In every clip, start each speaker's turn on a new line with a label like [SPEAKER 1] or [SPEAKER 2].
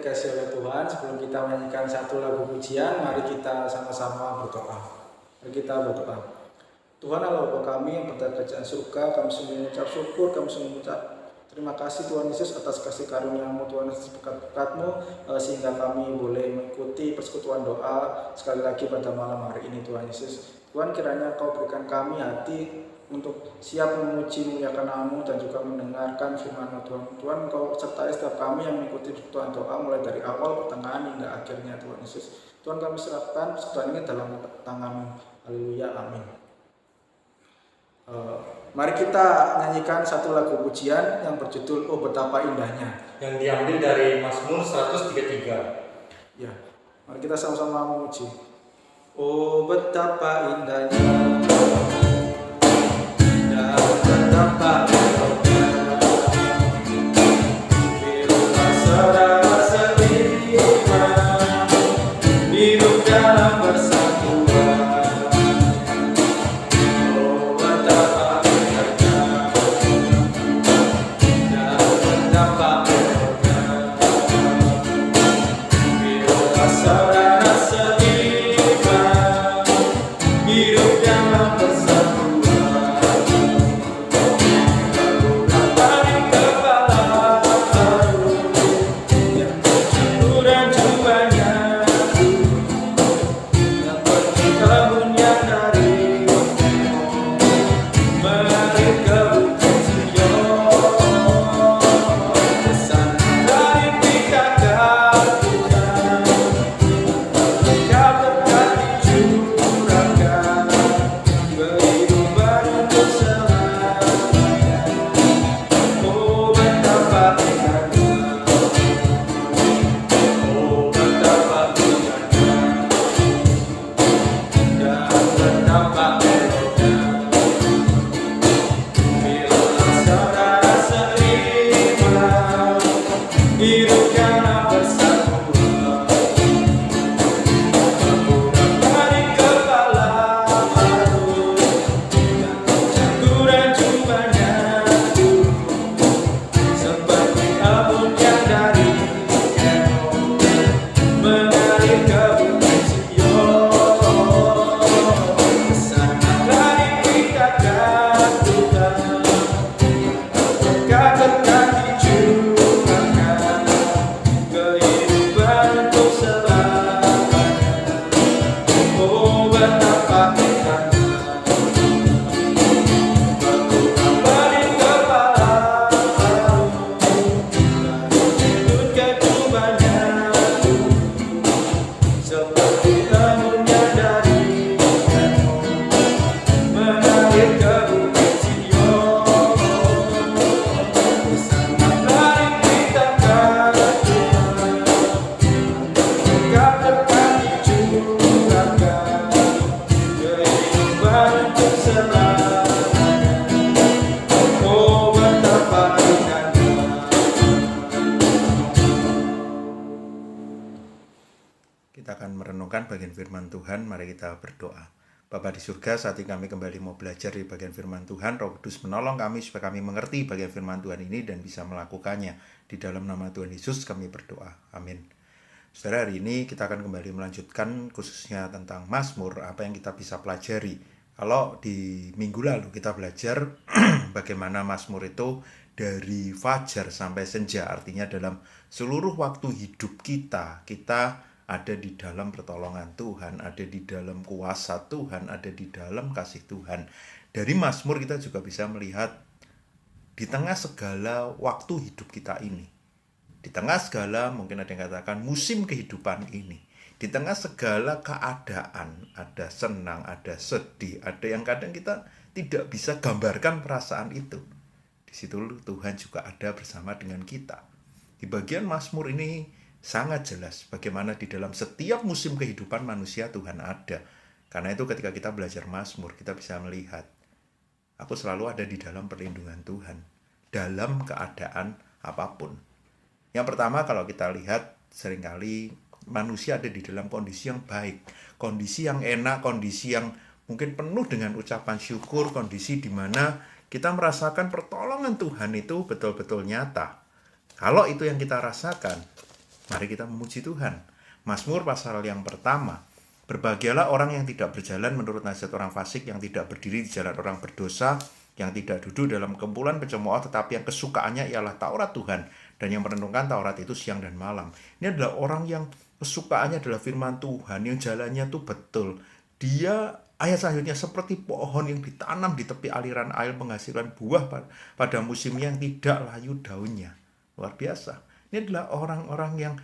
[SPEAKER 1] dikasih oleh Tuhan, sebelum kita menyanyikan satu lagu pujian, mari kita sama-sama berdoa. Mari kita berdoa. Tuhan Allah Bapa kami yang pada kerajaan surga, kami sungguh mengucap syukur, kami sungguh mengucap terima kasih Tuhan Yesus atas kasih karunia-Mu, Tuhan Yesus berkat-berkat-Mu, sehingga kami boleh mengikuti persekutuan doa sekali lagi pada malam hari ini Tuhan Yesus. Tuhan, kiranya Kau berikan kami hati untuk siap memuji memuliakan nama-Mu dan juga mendengarkan firman-Mu Tuhan. Tuhan, Kau sertai setiap kami yang mengikuti persekutuan doa mulai dari awal, pertengahan hingga akhirnya Tuhan Yesus. Tuhan, kami serahkan persekutuan ini dalam tangan-Mu. Haleluya, amin. Mari kita nyanyikan satu lagu pujian yang berjudul Oh Betapa Indahnya,
[SPEAKER 2] yang diambil dari Mazmur 133.
[SPEAKER 1] Ya, mari kita sama-sama memuji. Oh betapa indahnya, dan betapa eloknya, bila saudara seiman hidup dalam bersatuan.
[SPEAKER 3] Kita akan merenungkan bagian firman Tuhan, mari kita berdoa. Bapa di surga, saat ini kami kembali mau belajar di bagian firman Tuhan. Roh Kudus menolong kami supaya kami mengerti bagian firman Tuhan ini dan bisa melakukannya. Di dalam nama Tuhan Yesus kami berdoa. Amin. Saudara, hari ini kita akan kembali melanjutkan khususnya tentang Mazmur, apa yang kita bisa pelajari. Kalau di minggu lalu kita belajar bagaimana Mazmur itu dari fajar sampai senja, artinya dalam seluruh waktu hidup kita ada di dalam pertolongan Tuhan, ada di dalam kuasa Tuhan, ada di dalam kasih Tuhan. Dari Mazmur kita juga bisa melihat di tengah segala waktu hidup kita ini, di tengah segala mungkin ada yang katakan musim kehidupan ini, di tengah segala keadaan, ada senang, ada sedih, ada yang kadang kita tidak bisa gambarkan perasaan itu. Di situ Tuhan juga ada bersama dengan kita. Di bagian Mazmur ini sangat jelas bagaimana di dalam setiap musim kehidupan manusia Tuhan ada. Karena itu ketika kita belajar Mazmur, kita bisa melihat, aku selalu ada di dalam perlindungan Tuhan, dalam keadaan apapun. Yang pertama, kalau kita lihat, seringkali manusia ada di dalam kondisi yang baik, kondisi yang enak, kondisi yang mungkin penuh dengan ucapan syukur, kondisi di mana kita merasakan pertolongan Tuhan itu betul-betul nyata. Kalau itu yang kita rasakan, Mari kita memuji Tuhan. Mazmur pasal yang pertama. Berbahagialah orang yang tidak berjalan menurut nasihat orang fasik, yang tidak berdiri di jalan orang berdosa, yang tidak duduk dalam kumpulan pencemooh, tetapi yang kesukaannya ialah Taurat Tuhan, dan yang merenungkan Taurat itu siang dan malam. Ini adalah orang yang kesukaannya adalah firman Tuhan, yang jalannya itu betul. Dia, ayat selanjutnya, seperti pohon yang ditanam di tepi aliran air, menghasilkan buah pada musimnya, yang tidak layu daunnya. Luar biasa. Ini adalah orang-orang yang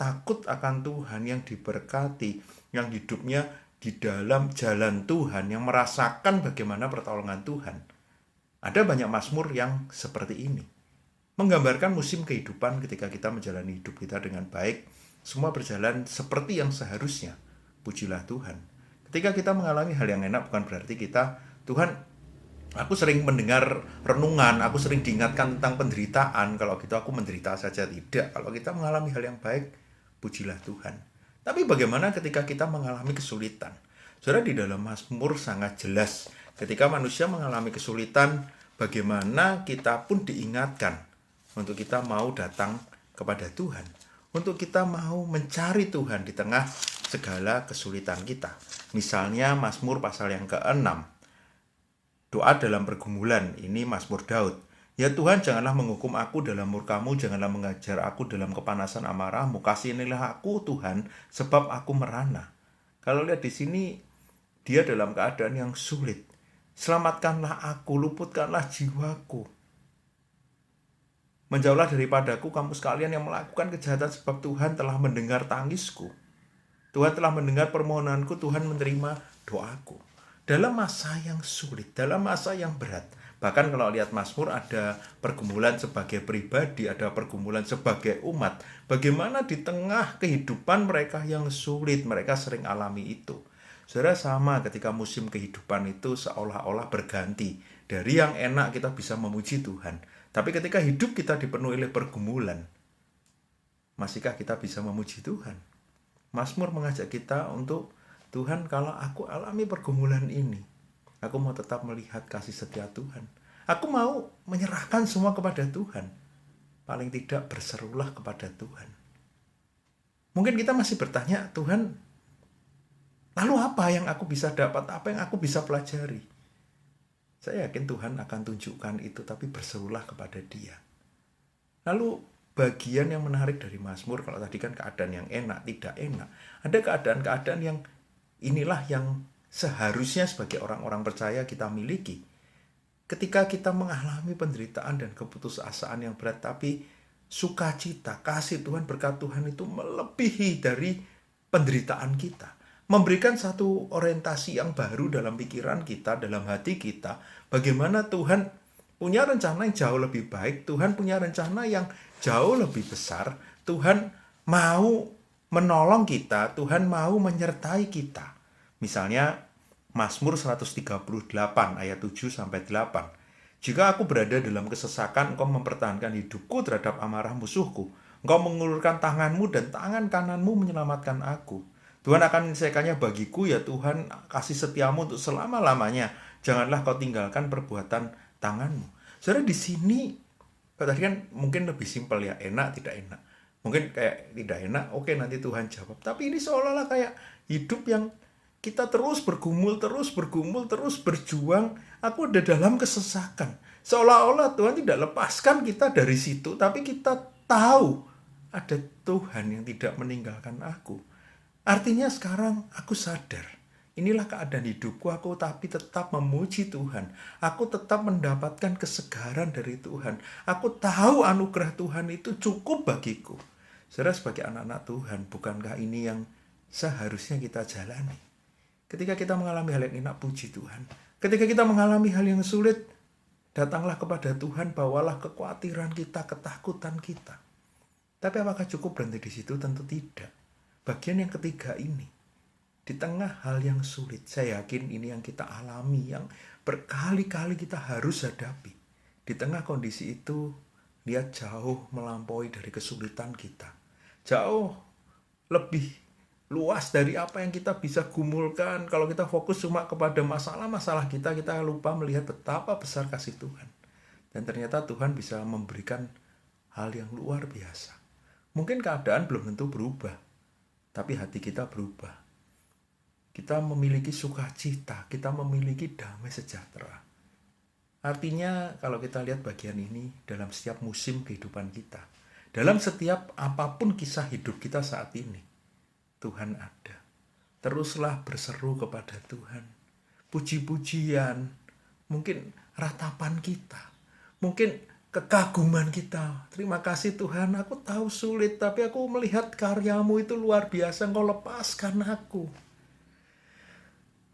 [SPEAKER 3] takut akan Tuhan, yang diberkati, yang hidupnya di dalam jalan Tuhan, yang merasakan bagaimana pertolongan Tuhan. Ada banyak mazmur yang seperti ini, menggambarkan musim kehidupan ketika kita menjalani hidup kita dengan baik. Semua berjalan seperti yang seharusnya. Pujilah Tuhan. Ketika kita mengalami hal yang enak, bukan berarti kita, Tuhan, aku sering mendengar renungan, aku sering diingatkan tentang penderitaan, kalau gitu aku menderita saja. Tidak. Kalau kita mengalami hal yang baik, pujilah Tuhan. Tapi bagaimana ketika kita mengalami kesulitan? Saudara, di dalam Mazmur sangat jelas. Ketika manusia mengalami kesulitan, bagaimana kita pun diingatkan untuk kita mau datang kepada Tuhan. Untuk kita mau mencari Tuhan di tengah segala kesulitan kita. Misalnya Mazmur pasal yang ke-6. Doa dalam pergumulan, ini Mazmur Daud. Ya Tuhan, janganlah menghukum aku dalam murka-Mu, janganlah mengajar aku dalam kepanasan amarah-Mu. Kasihanilah aku Tuhan, sebab aku merana. Kalau lihat di sini, dia dalam keadaan yang sulit. Selamatkanlah aku, luputkanlah jiwaku. Menjauhlah daripadaku kamu sekalian yang melakukan kejahatan, sebab Tuhan telah mendengar tangisku. Tuhan telah mendengar permohonanku, Tuhan menerima doaku. Dalam masa yang sulit, dalam masa yang berat. Bahkan kalau lihat Mazmur, ada pergumulan sebagai pribadi, ada pergumulan sebagai umat. Bagaimana di tengah kehidupan mereka yang sulit, mereka sering alami itu. Saudara, sama ketika musim kehidupan itu seolah-olah berganti. Dari yang enak kita bisa memuji Tuhan. Tapi ketika hidup kita dipenuhi oleh pergumulan, masihkah kita bisa memuji Tuhan? Mazmur mengajak kita untuk, Tuhan, kalau aku alami pergumulan ini, aku mau tetap melihat kasih setia Tuhan. Aku mau menyerahkan semua kepada Tuhan. Paling tidak berserulah kepada Tuhan. Mungkin kita masih bertanya, Tuhan, lalu apa yang aku bisa dapat? Apa yang aku bisa pelajari? Saya yakin Tuhan akan tunjukkan itu, tapi berserulah kepada Dia. Lalu bagian yang menarik dari Mazmur, kalau tadi kan keadaan yang enak, tidak enak. Ada keadaan-keadaan yang inilah yang seharusnya sebagai orang-orang percaya kita miliki. Ketika kita mengalami penderitaan dan keputusasaan yang berat, tapi sukacita, kasih Tuhan, berkat Tuhan itu melebihi dari penderitaan kita. Memberikan satu orientasi yang baru dalam pikiran kita, dalam hati kita. Bagaimana Tuhan punya rencana yang jauh lebih baik. Tuhan punya rencana yang jauh lebih besar. Tuhan mau menolong kita. Tuhan mau menyertai kita. Misalnya Mazmur 138 ayat 7-8. Jika aku berada dalam kesesakan, Engkau mempertahankan hidupku terhadap amarah musuhku. Engkau mengulurkan tanganmu dan tangan kananmu menyelamatkan aku. Tuhan akan menyelesaikannya bagiku, ya Tuhan, kasih setiamu untuk selama-lamanya. Janganlah kau tinggalkan perbuatan tanganmu. Saudara, di sini, tadi kan mungkin lebih simpel ya, enak, tidak enak. Mungkin kayak tidak enak, oke nanti Tuhan jawab. Tapi ini seolah-olah kayak hidup yang kita terus bergumul, terus berjuang. Aku ada dalam kesesakan. Seolah-olah Tuhan tidak lepaskan kita dari situ, tapi kita tahu ada Tuhan yang tidak meninggalkan aku. Artinya sekarang aku sadar, inilah keadaan hidupku, aku tapi tetap memuji Tuhan. Aku tetap mendapatkan kesegaran dari Tuhan. Aku tahu anugerah Tuhan itu cukup bagiku. Saudara, sebagai anak-anak Tuhan, bukankah ini yang seharusnya kita jalani? Ketika kita mengalami hal yang enak, puji Tuhan. Ketika kita mengalami hal yang sulit, datanglah kepada Tuhan, bawalah kekhawatiran kita, ketakutan kita. Tapi apakah cukup berhenti di situ? Tentu tidak. Bagian yang ketiga ini, di tengah hal yang sulit, saya yakin ini yang kita alami, yang berkali-kali kita harus hadapi. Di tengah kondisi itu, dia jauh melampaui dari kesulitan kita. Jauh lebih luas dari apa yang kita bisa gumulkan. Kalau kita fokus cuma kepada masalah-masalah kita lupa melihat betapa besar kasih Tuhan. Dan ternyata Tuhan bisa memberikan hal yang luar biasa. Mungkin keadaan belum tentu berubah, tapi hati kita berubah. Kita memiliki sukacita, kita memiliki damai sejahtera. Artinya kalau kita lihat bagian ini dalam setiap musim kehidupan kita, dalam setiap apapun kisah hidup kita saat ini, Tuhan ada. Teruslah berseru kepada Tuhan. Puji-pujian, mungkin ratapan kita, mungkin kekaguman kita. Terima kasih Tuhan, aku tahu sulit, tapi aku melihat karyamu itu luar biasa, Engkau lepaskan aku.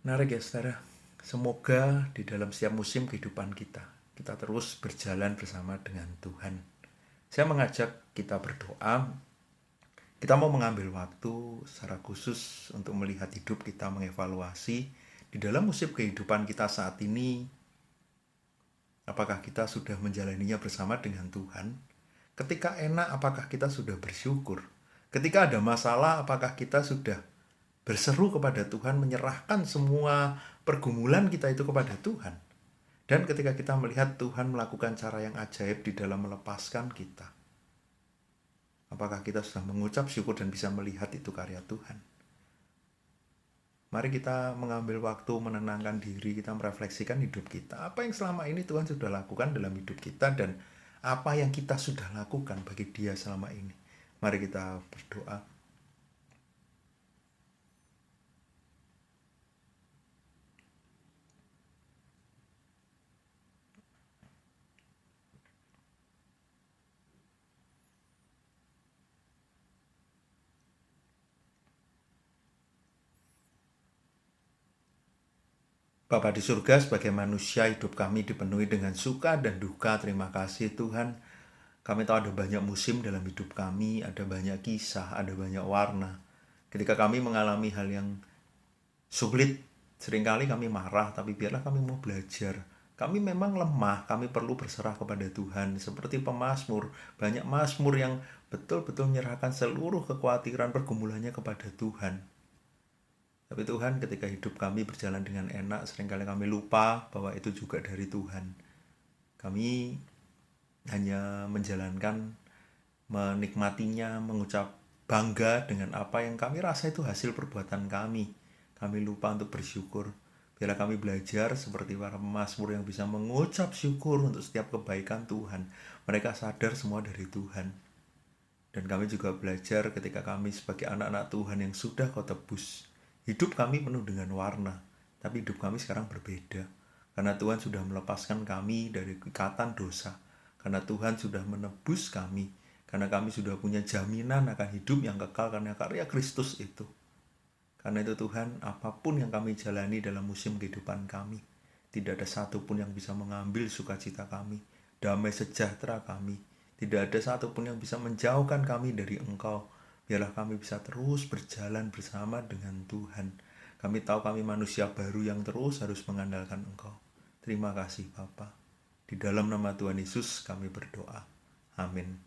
[SPEAKER 3] Menarik ya saudara, semoga di dalam setiap musim kehidupan kita terus berjalan bersama dengan Tuhan. Saya mengajak kita berdoa. Kita mau mengambil waktu secara khusus untuk melihat hidup kita, mengevaluasi di dalam musim kehidupan kita saat ini. Apakah kita sudah menjalaninya bersama dengan Tuhan? Ketika enak, apakah kita sudah bersyukur? Ketika ada masalah, apakah kita sudah berseru kepada Tuhan, menyerahkan semua pergumulan kita itu kepada Tuhan? Dan ketika kita melihat Tuhan melakukan cara yang ajaib di dalam melepaskan kita, apakah kita sudah mengucap syukur dan bisa melihat itu karya Tuhan? Mari kita mengambil waktu menenangkan diri, kita merefleksikan hidup kita. Apa yang selama ini Tuhan sudah lakukan dalam hidup kita dan apa yang kita sudah lakukan bagi Dia selama ini. Mari kita berdoa. Bapa di surga, sebagai manusia hidup kami dipenuhi dengan suka dan duka. Terima kasih Tuhan. Kami tahu ada banyak musim dalam hidup kami, ada banyak kisah, ada banyak warna. Ketika kami mengalami hal yang sulit, seringkali kami marah, tapi biarlah kami mau belajar. Kami memang lemah, kami perlu berserah kepada Tuhan. Seperti pemazmur, banyak mazmur yang betul-betul menyerahkan seluruh kekhawatiran pergumulannya kepada Tuhan. Tapi Tuhan, ketika hidup kami berjalan dengan enak, seringkali kami lupa bahwa itu juga dari Tuhan. Kami hanya menjalankan, menikmatinya, mengucap bangga dengan apa yang kami rasa itu hasil perbuatan kami. Kami lupa untuk bersyukur. Biarlah kami belajar seperti para pemazmur yang bisa mengucap syukur untuk setiap kebaikan Tuhan. Mereka sadar semua dari Tuhan. Dan kami juga belajar ketika kami sebagai anak-anak Tuhan yang sudah Kau tebus. Hidup kami penuh dengan warna, tapi hidup kami sekarang berbeda. Karena Tuhan sudah melepaskan kami dari ikatan dosa. Karena Tuhan sudah menebus kami. Karena kami sudah punya jaminan akan hidup yang kekal karena karya Kristus itu. Karena itu Tuhan, apapun yang kami jalani dalam musim kehidupan kami, tidak ada satupun yang bisa mengambil sukacita kami, damai sejahtera kami. Tidak ada satupun yang bisa menjauhkan kami dari Engkau. Biarlah kami bisa terus berjalan bersama dengan Tuhan. Kami tahu kami manusia baru yang terus harus mengandalkan Engkau. Terima kasih Bapa. Di dalam nama Tuhan Yesus kami berdoa. Amin.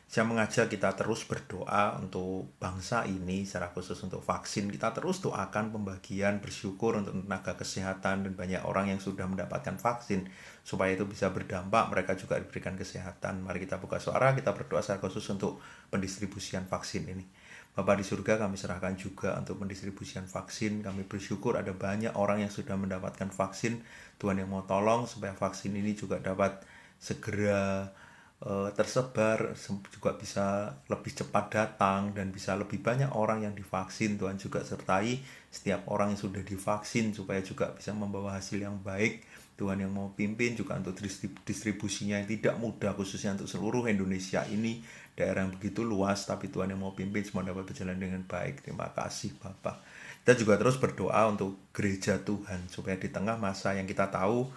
[SPEAKER 3] Saya mengajak kita terus berdoa untuk bangsa ini, secara khusus untuk vaksin. Kita terus doakan pembagian, bersyukur untuk tenaga kesehatan dan banyak orang yang sudah mendapatkan vaksin, supaya itu bisa berdampak, mereka juga diberikan kesehatan. Mari kita buka suara, kita berdoa secara khusus untuk pendistribusian vaksin ini. Bapa di surga, kami serahkan juga untuk pendistribusian vaksin. Kami bersyukur ada banyak orang yang sudah mendapatkan vaksin. Tuhan yang mau tolong supaya vaksin ini juga dapat segera tersebar, juga bisa lebih cepat datang dan bisa lebih banyak orang yang divaksin. Tuhan juga sertai setiap orang yang sudah divaksin supaya juga bisa membawa hasil yang baik. Tuhan yang mau pimpin juga untuk distribusinya yang tidak mudah, khususnya untuk seluruh Indonesia ini, daerah yang begitu luas, tapi Tuhan yang mau pimpin semua dapat berjalan dengan baik. Terima kasih Bapak. Kita juga terus berdoa untuk gereja Tuhan, supaya di tengah masa yang kita tahu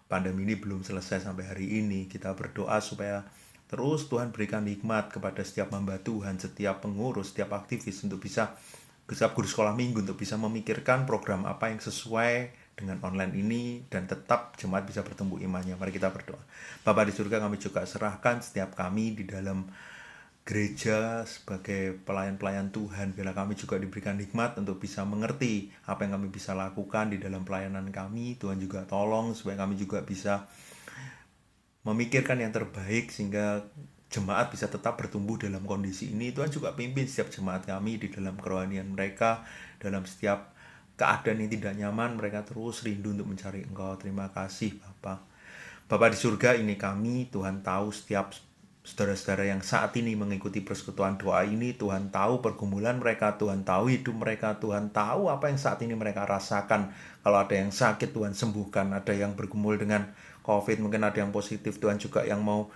[SPEAKER 3] pandemi ini belum selesai sampai hari ini, kita berdoa supaya terus Tuhan berikan hikmat kepada setiap hamba Tuhan, setiap pengurus, setiap aktivis untuk bisa, setiap guru sekolah minggu untuk bisa memikirkan program apa yang sesuai dengan online ini dan tetap jemaat bisa bertumbuh imannya. Mari kita berdoa. Bapa di surga, kami juga serahkan setiap kami di dalam gereja sebagai pelayan-pelayan Tuhan. Bila kami juga diberikan hikmat untuk bisa mengerti apa yang kami bisa lakukan di dalam pelayanan kami. Tuhan juga tolong supaya kami juga bisa memikirkan yang terbaik sehingga jemaat bisa tetap bertumbuh dalam kondisi ini. Tuhan juga pimpin setiap jemaat kami di dalam kerohanian mereka, dalam setiap keadaan yang tidak nyaman, mereka terus rindu untuk mencari Engkau. Terima kasih Bapa. Bapa di surga, ini kami, Tuhan tahu setiap saudara-saudara yang saat ini mengikuti persekutuan doa ini. Tuhan tahu pergumulan mereka, Tuhan tahu hidup mereka, Tuhan tahu apa yang saat ini mereka rasakan. Kalau ada yang sakit, Tuhan sembuhkan. Ada yang bergumul dengan COVID, mungkin ada yang positif, Tuhan juga yang mau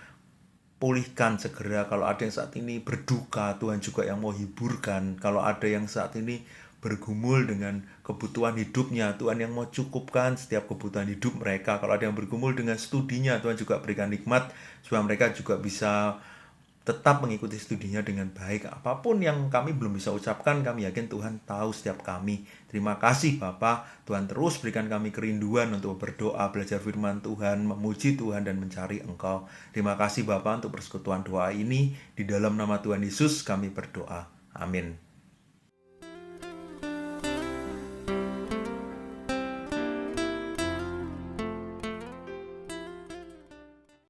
[SPEAKER 3] pulihkan segera. Kalau ada yang saat ini berduka, Tuhan juga yang mau hiburkan. Kalau ada yang saat ini bergumul dengan kebutuhan hidupnya, Tuhan yang mau cukupkan setiap kebutuhan hidup mereka. Kalau ada yang bergumul dengan studinya, Tuhan juga berikan nikmat supaya mereka juga bisa tetap mengikuti studinya dengan baik. Apapun yang kami belum bisa ucapkan, kami yakin Tuhan tahu setiap kami. Terima kasih Bapa. Tuhan terus berikan kami kerinduan untuk berdoa, belajar firman Tuhan, memuji Tuhan dan mencari Engkau. Terima kasih Bapa untuk persekutuan doa ini. Di dalam nama Tuhan Yesus kami berdoa. Amin.